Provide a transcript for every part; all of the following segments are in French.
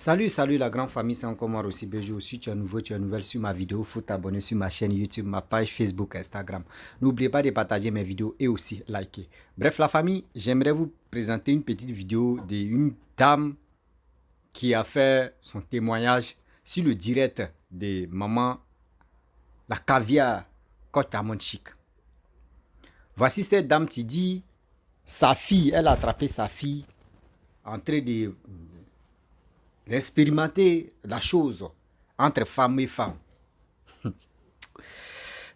Salut la grande famille, c'est encore moi aussi Béjou. Si tu es nouveau, tu es nouvelle sur ma vidéo, il faut t'abonner sur ma chaîne YouTube, ma page Facebook, Instagram. N'oubliez pas de partager mes vidéos et aussi liker. Bref la famille, j'aimerais vous présenter une petite vidéo d'une dame qui a fait son témoignage sur le direct de maman la caviar Côte à Chic. Voici cette dame qui dit, sa fille, elle a attrapé sa fille en train d'expérimenter la chose entre femmes et femmes.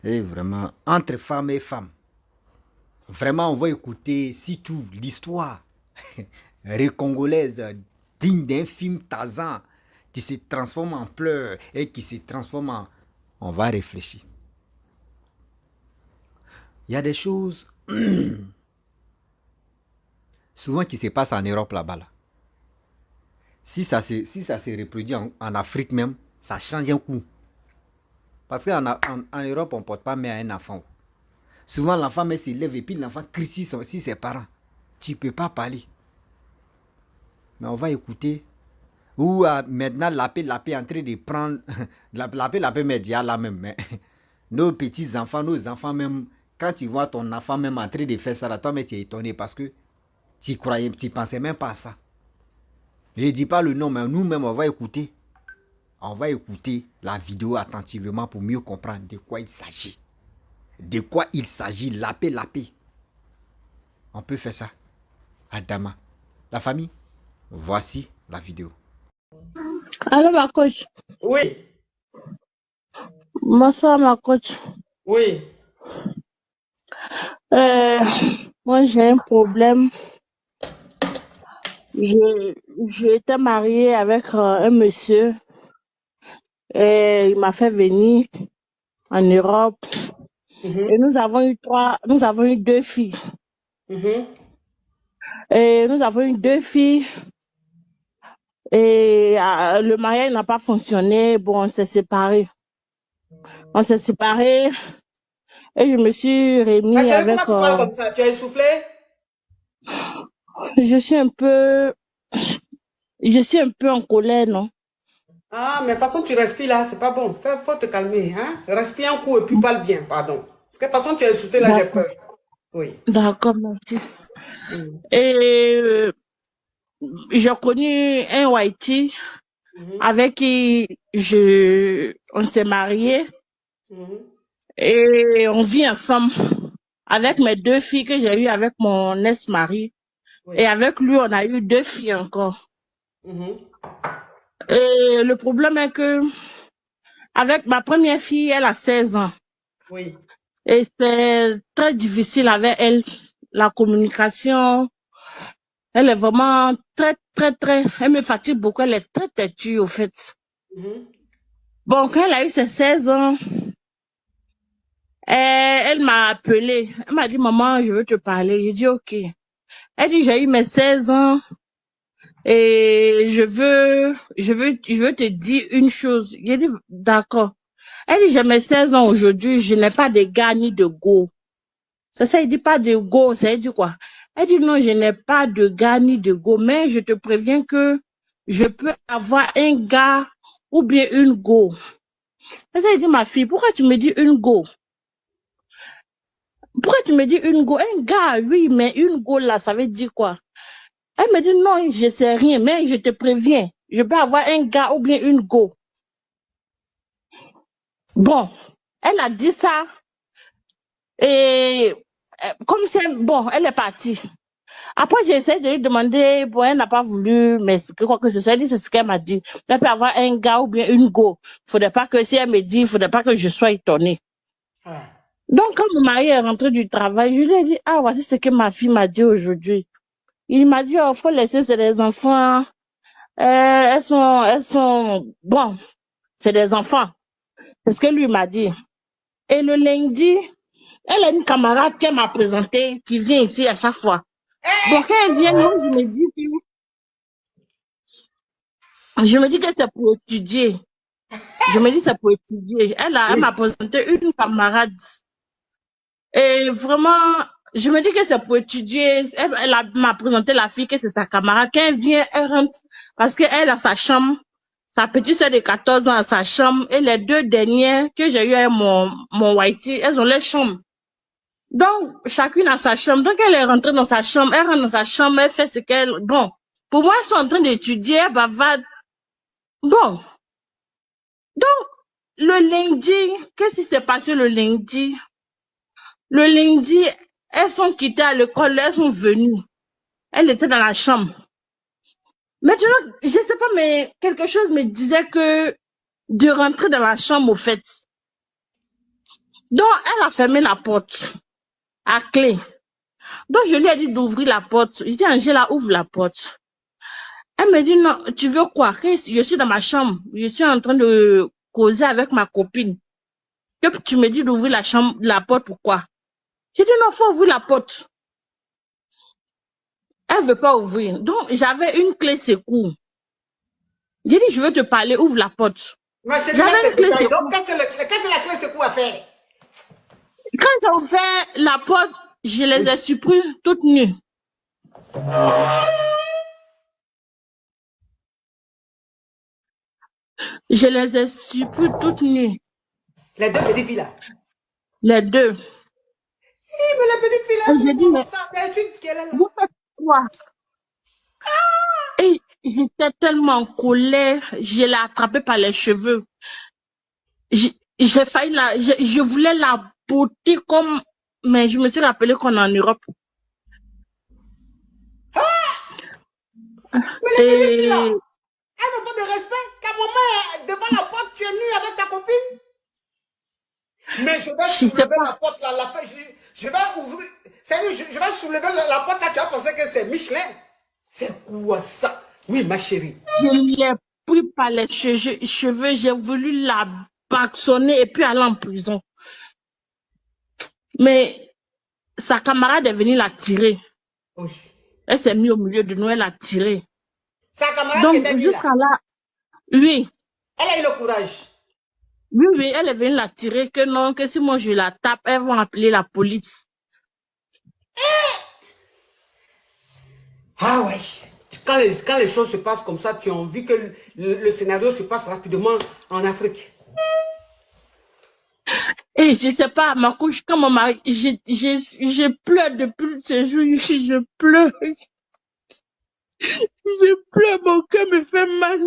Et vraiment, entre femmes et femmes. Vraiment, on va écouter, si tout, l'histoire congolaise digne d'un film Tarzan qui se transforme en pleurs et qui se transforme en... On va réfléchir. Il y a des choses souvent qui se passent en Europe là-bas. Là. Si ça se reproduit en Afrique même, ça change un coup. Parce qu'en Europe, on ne porte pas mère à un enfant. Souvent, l'enfant se lève et puis l'enfant crie sur ses parents. Tu ne peux pas parler. Mais on va écouter. Ou maintenant, la paix est en train de prendre... la paix média là même. Mais nos petits-enfants, nos enfants même, quand tu vois ton enfant même en train de faire ça, là, toi, mais tu es étonné parce que tu croyais, tu pensais même pas à ça. Je ne dis pas le nom, mais nous-mêmes, on va écouter. On va écouter la vidéo attentivement pour mieux comprendre de quoi il s'agit. De quoi il s'agit, la paix. On peut faire ça. Adama. La famille, voici la vidéo. Allô, ma coach. Oui, Bonsoir, ma coach. oui. Euh, Moi, j'ai un problème. J'étais mariée avec un monsieur et il m'a fait venir en Europe Mhm, et nous avons eu deux filles. mhm. Et nous avons eu deux filles et le mariage n'a pas fonctionné. Bon, on s'est séparés. Et je me suis Ma remis chérie, avec... pourquoi tu parles comme ça? Tu as essoufflé? je suis un peu... Je suis un peu en colère, non? Ah, mais de toute façon, tu respires là, c'est pas bon. Faut te calmer, hein? Respire un coup et puis parle bien, pardon. Parce que de toute façon, tu as essoufflé là, j'ai D'accord, peur. Oui. d'accord, merci. Mhm, Et j'ai connu un Whitey mhm, avec qui on s'est mariés mhm. et on vit ensemble avec mes deux filles que j'ai eues avec mon ex-mari. Et Oui. avec lui, on a eu deux filles encore. Mhm, Et le problème est que avec ma première fille, elle a 16 ans. oui. Et c'est très difficile avec elle. La communication, elle est vraiment elle me fatigue beaucoup. Elle est très têtue, au fait. Mhm. Bon, quand elle a eu ses 16 ans, elle m'a appelé. Elle m'a dit, maman, je veux te parler. J'ai dit, OK. Elle dit, j'ai eu mes 16 ans et je veux te dire une chose. J'ai dit, d'accord. Elle dit, j'ai mes 16 ans aujourd'hui, je n'ai pas de gars ni de go. C'est ça, il dit pas de go, ça veut dire quoi? Elle dit, non, je n'ai pas de gars ni de go, mais je te préviens que je peux avoir un gars ou bien une go. Elle dit, ma fille, pourquoi tu me dis une go? Pourquoi tu me dis une go? Un gars, oui, mais une go là, ça veut dire quoi? Elle me dit non, je sais rien, mais je te préviens. Je peux avoir un gars ou bien une go. Bon, elle a dit ça et comme c'est bon, elle est partie. Après, j'ai essayé de lui demander, bon, elle n'a pas voulu m'expliquer quoi que ce soit. Elle dit, c'est ce qu'elle m'a dit. Elle peut avoir un gars ou bien une go. Faudrait pas que, si elle me dit, faudrait pas que je sois étonnée. Ah. Donc, quand mon mari est rentré du travail, je lui ai dit, ah, voici ce que ma fille m'a dit aujourd'hui. Il m'a dit, oh, faut laisser, c'est des enfants. Elles sont, bon, c'est des enfants. C'est ce que lui m'a dit. Et le lundi, elle a une camarade qu'elle m'a présentée, qui vient ici à chaque fois. Bon, quand elle vient, moi, je me dis que c'est pour étudier. Je me dis c'est pour étudier. Elle m'a Oui. présenté une camarade. Et vraiment, Je me dis que c'est pour étudier. M'a présenté la fille que c'est sa camarade. Quand elle vient, elle rentre parce qu'elle a sa chambre. Sa petite sœur de 14 ans a sa chambre. Et les deux dernières que j'ai eu avec mon whitey, elles ont leur chambre. Donc, chacune a sa chambre. Donc, elle est rentrée dans sa chambre. Elle rentre dans sa chambre. Elle fait ce qu'elle... Bon. Pour moi, elles sont en train d'étudier. Elles bavardent. Bon. Donc, le lundi, qu'est-ce qui s'est passé le lundi? Le lundi, elles sont quittées à l'école. Elles sont venues. Elle était dans la chambre. Maintenant, je sais pas, mais quelque chose me disait que de rentrer dans la chambre, au fait. Donc, elle a fermé la porte à clé. Donc, je lui ai dit d'ouvrir la porte. Je dis, Angela, ouvre la porte. Elle me dit, non, tu veux quoi? Je suis dans ma chambre. Je suis en train de causer avec ma copine. Que tu me dis d'ouvrir la porte, pourquoi? J'ai dit, non, faut ouvrir la porte. Elle veut pas ouvrir. Donc, j'avais une clé secours. J'ai dit, je veux te parler, ouvre la porte. Ma chérie, J'avais une clé secours. donc, qu'est-ce que la clé secours à faire? Quand ils ont ouvert la porte, je les ai surpris toutes nues. Je les ai surpris toutes nues. Les deux petites filles là. Les deux. Oui, mais la petite fille là, Et j'ai dit, mais c'est une qui est là. vous faites quoi? Et j'étais tellement en colère, je l'ai attrapée par les cheveux. J'ai failli je voulais la botter comme, mais je me suis rappelé qu'on est en Europe. Mais les petites filles là, elles n'ont pas de respect. Ta maman est devant la porte, tu es nue avec ta copine. Mais je vais soulever la porte là, je vais ouvrir, je vais soulever la porte là, tu vas penser que c'est Michelin. C'est quoi ça? Oui, ma chérie. Je l'ai pris par les cheveux, j'ai voulu la bâtonner et puis aller en prison. Mais sa camarade est venue la tirer. Oui. Elle s'est mise au milieu de nous, elle a tiré. Sa camarade Donc, qui était jusqu'à là, oui. Elle a eu le courage. Oui, elle est venue la tirer, que non, que si moi je la tape, elles vont appeler la police. Ah ouais. Quand les choses se passent comme ça, tu as envie que le scénario se passe rapidement en Afrique. Et je sais pas, ma couche, quand mon mari, je pleure depuis ce jour, je pleure. Je pleure, mon cœur me fait mal.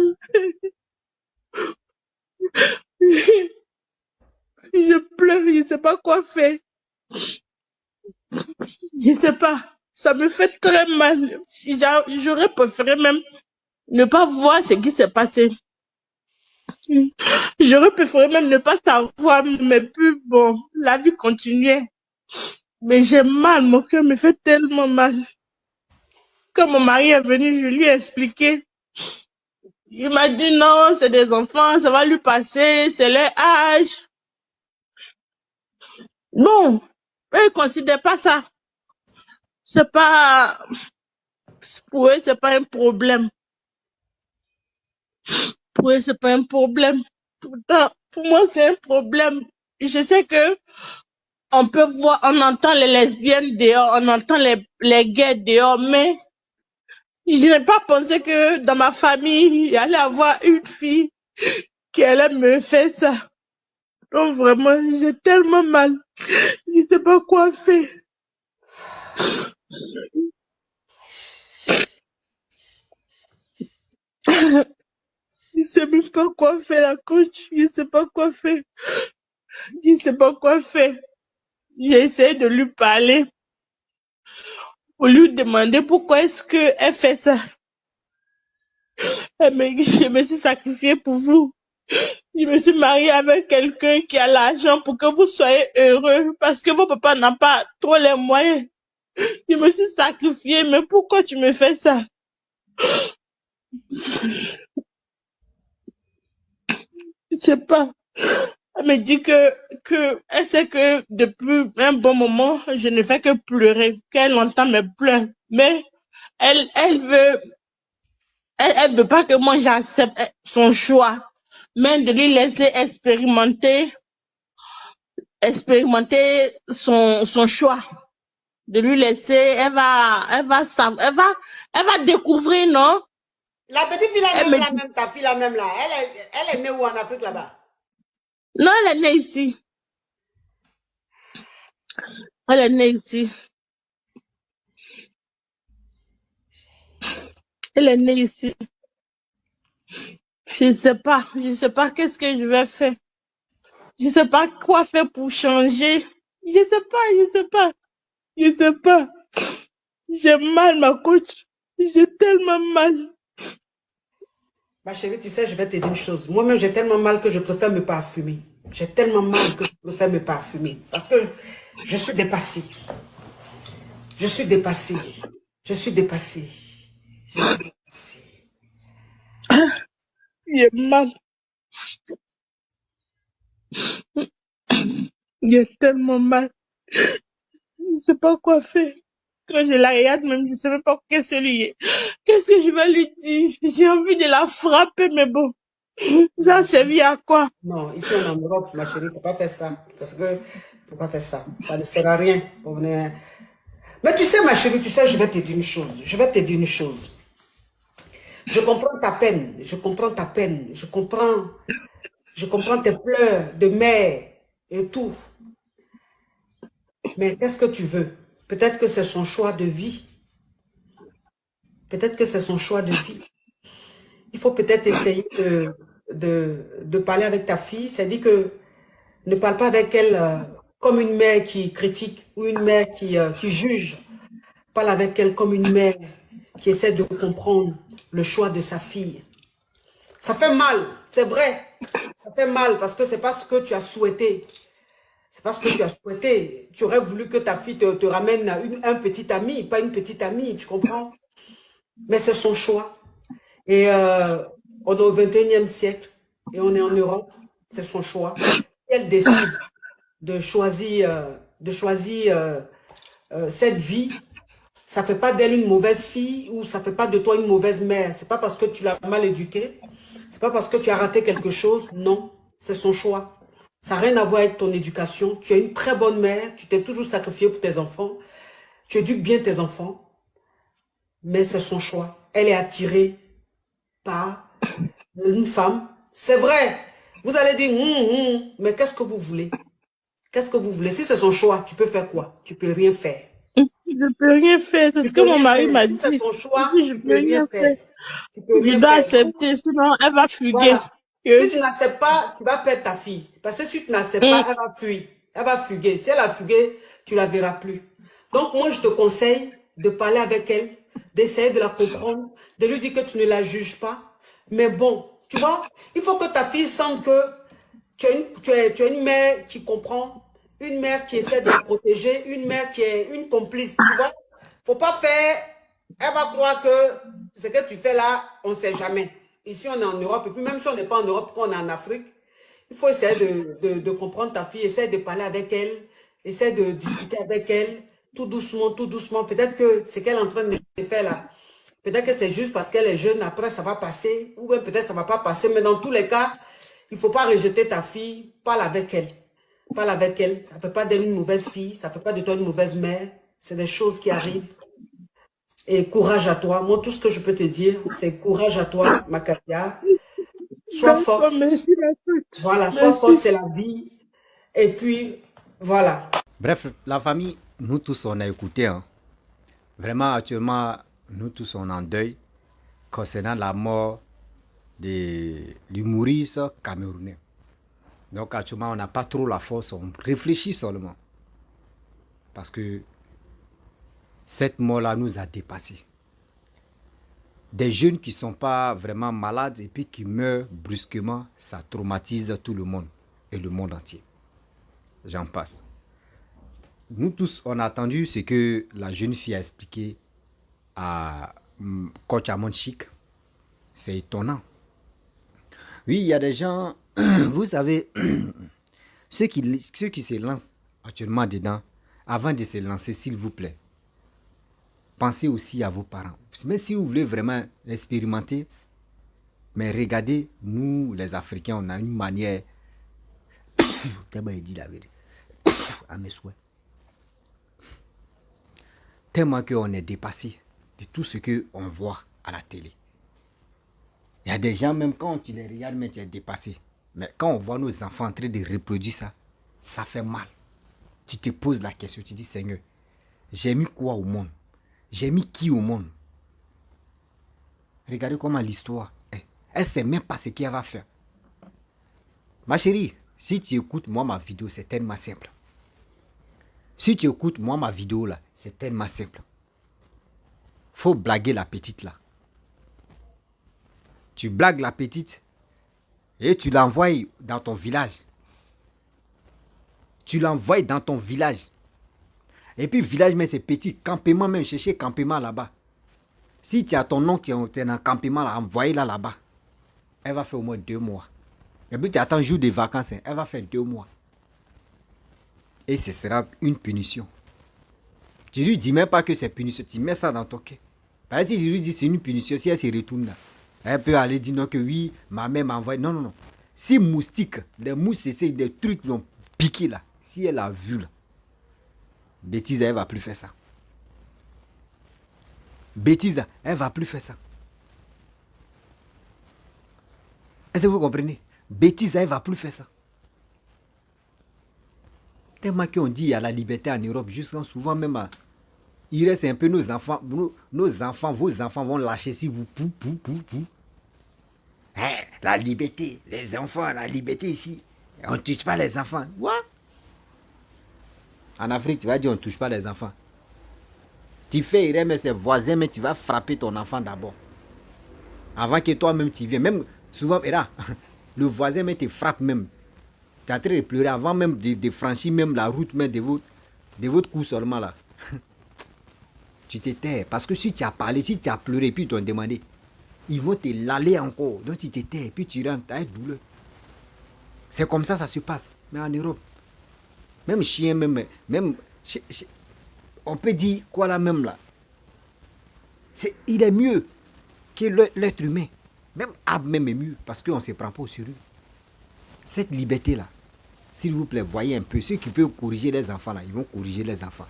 Je pleure, je sais pas quoi faire. Je sais pas, ça me fait très mal. J'aurais préféré même ne pas voir ce qui s'est passé. J'aurais préféré même ne pas savoir, mais puis bon, la vie continuait. Mais j'ai mal, mon cœur me fait tellement mal. Quand mon mari est venu, je lui ai expliqué. Il m'a dit non, c'est des enfants, ça va lui passer, c'est leur âge. Non, eux, ils considèrent pas ça. C'est pas, pour eux, c'est pas un problème. Pour eux, c'est pas un problème. Pourtant, pour moi, c'est un problème. Je sais que on peut voir, on entend les lesbiennes dehors, on entend les gays dehors, mais je n'ai pas pensé que dans ma famille, il y allait avoir une fille qui allait me faire ça. Donc vraiment, j'ai tellement mal. Je ne sais pas quoi faire. Je ne sais même pas quoi faire, la coach. Je ne sais pas quoi faire. Je ne sais pas quoi faire. J'ai essayé de lui parler pour lui demander pourquoi est-ce qu'elle fait ça. Mais je me suis sacrifiée pour vous. Je me suis mariée avec quelqu'un qui a l'argent pour que vous soyez heureux parce que vos papas n'ont pas trop les moyens. Je me suis sacrifiée, mais pourquoi tu me fais ça? Je sais pas. Elle me dit elle sait que depuis un bon moment, je ne fais que pleurer, qu'elle entend mes pleurs. Mais elle veut pas que moi j'accepte son choix, mais de lui laisser expérimenter son choix. de lui laisser, elle va découvrir, non? La petite fille là, même ta fille là, même là, elle est née où en Afrique là-bas? Non, elle est née ici. Elle est née ici. Elle est née ici. Je sais pas qu'est-ce que je vais faire. Je sais pas quoi faire pour changer. Je sais pas. J'ai mal, ma coach. J'ai tellement mal. Ma chérie, tu sais, je vais te dire une chose. Moi-même, j'ai tellement mal que je préfère me parfumer. J'ai tellement mal que je préfère me parfumer. Parce que je suis dépassée. Je suis dépassée. Je suis dépassée. Je suis dépassée. J'ai mal. J'ai tellement mal. Je ne sais pas quoi faire. Quand je la regarde, même, je ne sais même pas qu'est-ce que je vais lui dire. J'ai envie de la frapper, mais bon. Ça servit à quoi? Non, ici on est en Europe, ma chérie, il ne faut pas faire ça. Parce que, faut pas faire ça. Ça ne sert à rien. Mais tu sais, ma chérie, tu sais, je vais te dire une chose. Je vais te dire une chose. Je comprends ta peine. Je comprends ta peine. Je comprends tes pleurs de mère et tout. Mais qu'est-ce que tu veux? Peut-être que c'est son choix de vie. Peut-être que c'est son choix de vie. Il faut peut-être essayer de parler avec ta fille. C'est-à-dire que ne parle pas avec elle comme une mère qui critique ou une mère qui juge. Parle avec elle comme une mère qui essaie de comprendre le choix de sa fille. Ça fait mal, c'est vrai. Ça fait mal parce que c'est pas ce que tu as souhaité. C'est parce que tu as souhaité. Tu aurais voulu que ta fille te ramène un petit ami, pas une petite amie, tu comprends? Mais c'est son choix. Et on est au 21e siècle et on est en Europe. C'est son choix. Elle décide de choisir cette vie. Ça ne fait pas d'elle une mauvaise fille ou ça ne fait pas de toi une mauvaise mère. Ce n'est pas parce que tu l'as mal éduquée. Ce n'est pas parce que tu as raté quelque chose. Non, c'est son choix. Ça n'a rien à voir avec ton éducation. Tu es une très bonne mère. Tu t'es toujours sacrifiée pour tes enfants. Tu éduques bien tes enfants. Mais c'est son choix. Elle est attirée par une femme. C'est vrai. Vous allez dire, mais qu'est-ce que vous voulez? Qu'est-ce que vous voulez? Si c'est son choix, tu peux faire quoi? Tu peux rien faire. Je ne peux rien faire. C'est Tu ce que peux mon rien mari faire. m'a Si dit. c'est ton choix, Je tu peux peux rien rien faire. faire. Tu peux Je rien dois faire. accepter, sinon elle va fuguer. Voilà. Si tu n'acceptes pas, tu vas perdre ta fille. Parce que si tu n'acceptes pas, elle va fuir. Elle va fuguer. Si elle a fugué, tu la verras plus. Donc moi, je te conseille de parler avec elle, d'essayer de la comprendre, de lui dire que tu ne la juges pas. Mais bon, tu vois, il faut que ta fille sente que tu es une mère qui comprend, une mère qui essaie de la protéger, une mère qui est une complice, tu vois. Faut pas faire, elle va croire que ce que tu fais là, on ne sait jamais. Ici, on est en Europe, et puis même si on n'est pas en Europe, qu'on est en Afrique, il faut essayer de comprendre ta fille, essayer de parler avec elle, essayer de discuter avec elle, tout doucement, tout doucement. Peut-être que ce qu'elle est en train de faire là, peut-être que c'est juste parce qu'elle est jeune, après ça va passer, ou bien peut-être ça ne va pas passer, mais dans tous les cas, il ne faut pas rejeter ta fille, parle avec elle. Parle avec elle, ça ne fait pas d'elle une mauvaise fille, ça ne fait pas de toi une mauvaise mère, c'est des choses qui arrivent. Et courage à toi. Moi, tout ce que je peux te dire, c'est courage à toi, Makatia. Sois forte. Merci, ma coach. Voilà, sois forte, c'est la vie. Et puis, voilà. Bref, la famille, nous tous, on a écouté. Hein. Vraiment, actuellement, nous tous, on est en deuil concernant la mort de l'humoriste camerounais. Donc, actuellement, on n'a pas trop la force, on réfléchit seulement. Parce que cette mort-là nous a dépassés. Des jeunes qui ne sont pas vraiment malades et puis qui meurent brusquement, ça traumatise tout le monde et le monde entier. J'en passe. Nous tous, on a attendu ce que la jeune fille a expliqué à coach Amonchik. C'est étonnant. Oui, il y a des gens, vous savez, ceux qui se lancent actuellement dedans, avant de se lancer, s'il vous plaît, pensez aussi à vos parents. Mais si vous voulez vraiment expérimenter, mais regardez, nous, les Africains, on a une manière... dit la vérité. À mes souhaits. Tellement qu'on est dépassé de tout ce qu'on voit à la télé. Il y a des gens, même quand tu les regardes, mais tu es dépassé. Mais quand on voit nos enfants en train de reproduire ça, ça fait mal. Tu te poses la question, tu dis, Seigneur, j'ai mis quoi au monde? J'ai mis qui au monde? Regardez comment l'histoire est. Elle ne sait même pas ce qu'elle va faire. Ma chérie, si tu écoutes moi ma vidéo, c'est tellement simple. Si tu écoutes moi ma vidéo là, c'est tellement simple. Faut blaguer la petite là. Tu blagues la petite et tu l'envoies dans ton village. Tu l'envoies dans ton village. Et puis village, mais c'est petit. Campement même, chercher campement là-bas. Si tu as ton oncle qui est dans un campement là, envoyez-la là-bas. Elle va faire au moins 2 mois. Et puis tu attends un jour de vacances, elle va faire 2 mois. Et ce sera une punition. Tu lui dis même pas que c'est punition, tu mets ça dans ton cœur. Parce que si tu lui dis c'est une punition, si elle se retourne là, elle peut aller dire non que oui, ma mère m'a envoyé. Non, non, non. Si moustique, les mouches, c'est des trucs qui l'ont piqué là. Si elle a vu là, bêtise, elle va plus faire ça. Bêtise, elle va plus faire ça. Est-ce que vous comprenez? Bêtise, elle va plus faire ça. Tellement qu'on dit qu'il y a la liberté en Europe, jusqu'à souvent même, il reste un peu nos enfants, vos enfants vont lâcher si vous pou. Hein, la liberté, les enfants, la liberté ici. On ne touche pas les enfants. What? En Afrique, tu vas dire on ne touche pas les enfants. Tu fais erreur, mais c'est voisin, mais tu vas frapper ton enfant d'abord. Avant que toi-même tu viennes. Même souvent, le voisin mais te frappe même. Tu es en train de pleurer avant même de franchir même la route même de votre cou seulement là. Tu te tais. Parce que si tu as parlé, si tu as pleuré, puis ils t'ont demandé, ils vont te l'aller encore. Donc tu te tais, puis tu rentres, tu as douleur. C'est comme ça se passe. Mais en Europe, même chien, même on peut dire quoi là même là. Il est mieux que l'être humain. Même arbre même est mieux parce qu'on ne se prend pas au sérieux. Cette liberté là, s'il vous plaît, voyez un peu. Ceux qui peuvent corriger les enfants là, ils vont corriger les enfants.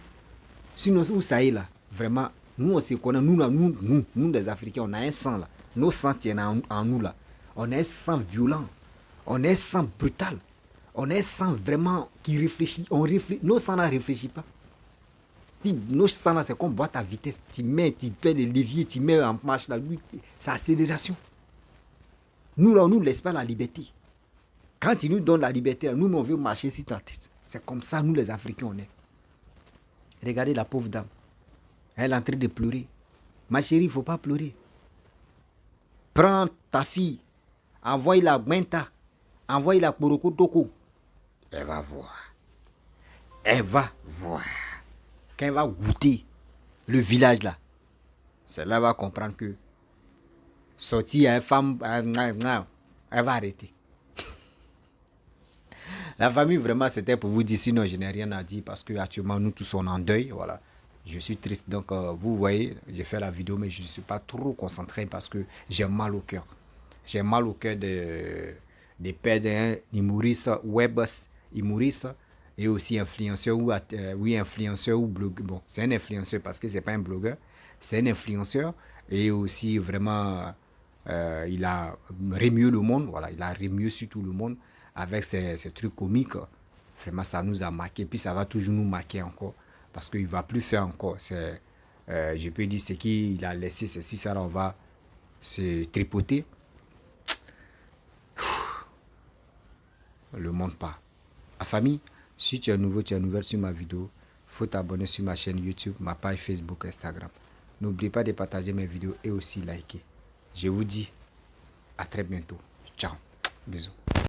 Sinon, où ça est là, vraiment, nous on se connaît, nous les Africains, on a un sang là. Nos sangs tiennent en nous là. On a un sang violent. On a un sang brutal. On a un sang vraiment qui réfléchit. Nos sangs là ne réfléchissent pas. Nos sangs là, c'est comme boîte à vitesse. Tu fais des leviers, tu mets en marche là. C'est accélération. Nous là, on nous laisse pas la liberté. Quand ils nous donnent la liberté, nous on veut marcher sur ta tête. C'est comme ça, nous les Africains, on est. Regardez la pauvre dame. Elle est en train de pleurer. Ma chérie, il ne faut pas pleurer. Prends ta fille. Envoie-la à Gwenta. Envoie-la à Poroko Toko. Elle va voir. Elle va voir. Quand elle va goûter le village là, celle-là va comprendre que sortir à une femme, elle va arrêter. La famille, vraiment, c'était pour vous dire, sinon je n'ai rien à dire parce que actuellement nous tous sommes en deuil. Voilà. Je suis triste, donc vous voyez, j'ai fait la vidéo, mais je ne suis pas trop concentré parce que j'ai mal au cœur. J'ai mal au cœur de perdre un humoriste, web humoriste et aussi influenceur influenceur ou blogueur. Bon, c'est un influenceur parce que c'est pas un blogueur, c'est un influenceur et aussi vraiment il a remué le monde. Voilà, il a remué surtout le monde avec ces trucs comiques. Vraiment, ça nous a marqué, puis ça va toujours nous marquer encore. Parce qu'il ne va plus faire encore. Je peux dire ce qu'il a laissé, ceci, ça, on va se tripoter. Le monde part. La famille, si tu es nouveau, tu es nouvelle sur ma vidéo, il faut t'abonner sur ma chaîne YouTube, ma page Facebook, Instagram. N'oubliez pas de partager mes vidéos et aussi liker. Je vous dis à très bientôt. Ciao. Bisous.